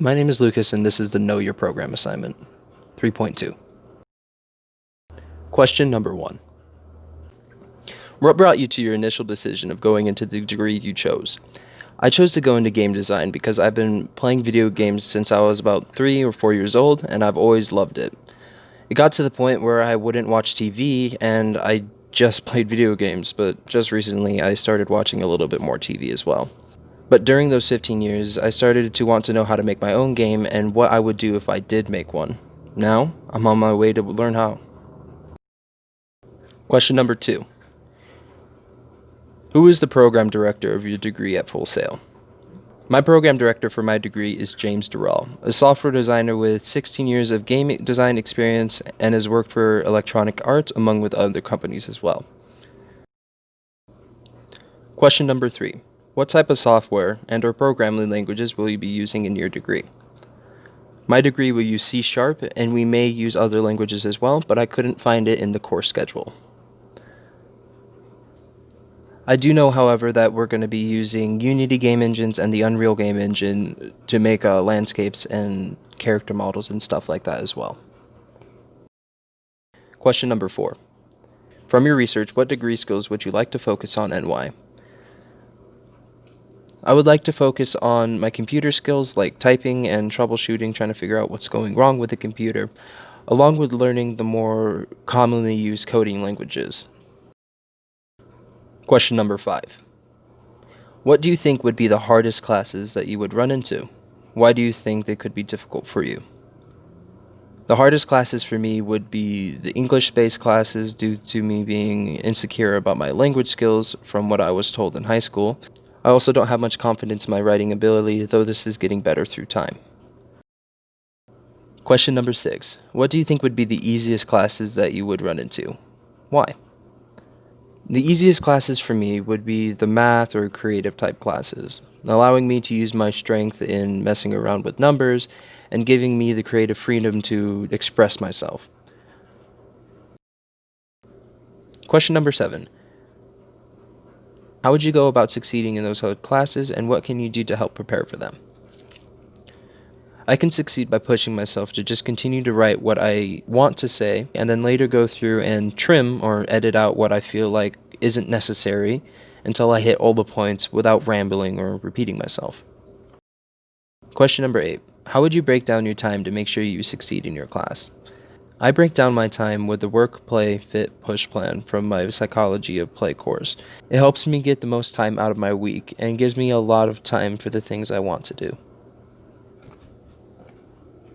My name is Lucas, and this is the Know Your Program assignment, 3.2. Question number 1. What brought you to your initial decision of going into the degree you chose? I chose to go into game design because I've been playing video games since I was about 3 or 4 years old, and I've always loved it. It got to the point where I wouldn't watch TV, and I just played video games, but just recently I started watching a little bit more TV as well. But during those 15 years, I started to want to know how to make my own game and what I would do if I did make one. Now, I'm on my way to learn how. Question number 2. Who is the program director of your degree at Full Sail? My program director for my degree is James Durrell, a software designer with 16 years of game design experience and has worked for Electronic Arts among with other companies as well. Question number 3. What type of software and or programming languages will you be using in your degree? My degree will use C# and we may use other languages as well, but I couldn't find it in the course schedule. I do know, however, that we're going to be using Unity game engines and the Unreal game engine to make landscapes and character models and stuff like that as well. Question number 4. From your research, what degree skills would you like to focus on and why? I would like to focus on my computer skills like typing and troubleshooting, trying to figure out what's going wrong with the computer, along with learning the more commonly used coding languages. Question number 5. What do you think would be the hardest classes that you would run into? Why do you think they could be difficult for you? The hardest classes for me would be the English-based classes due to me being insecure about my language skills from what I was told in high school. I also don't have much confidence in my writing ability, though this is getting better through time. Question number 6. What do you think would be the easiest classes that you would run into? Why? The easiest classes for me would be the math or creative type classes, allowing me to use my strength in messing around with numbers and giving me the creative freedom to express myself. Question number 7. How would you go about succeeding in those classes, and what can you do to help prepare for them? I can succeed by pushing myself to just continue to write what I want to say, and then later go through and trim or edit out what I feel like isn't necessary until I hit all the points without rambling or repeating myself. Question number 8. How would you break down your time to make sure you succeed in your class? I break down my time with the work, play, fit, push plan from my Psychology of Play course. It helps me get the most time out of my week and gives me a lot of time for the things I want to do.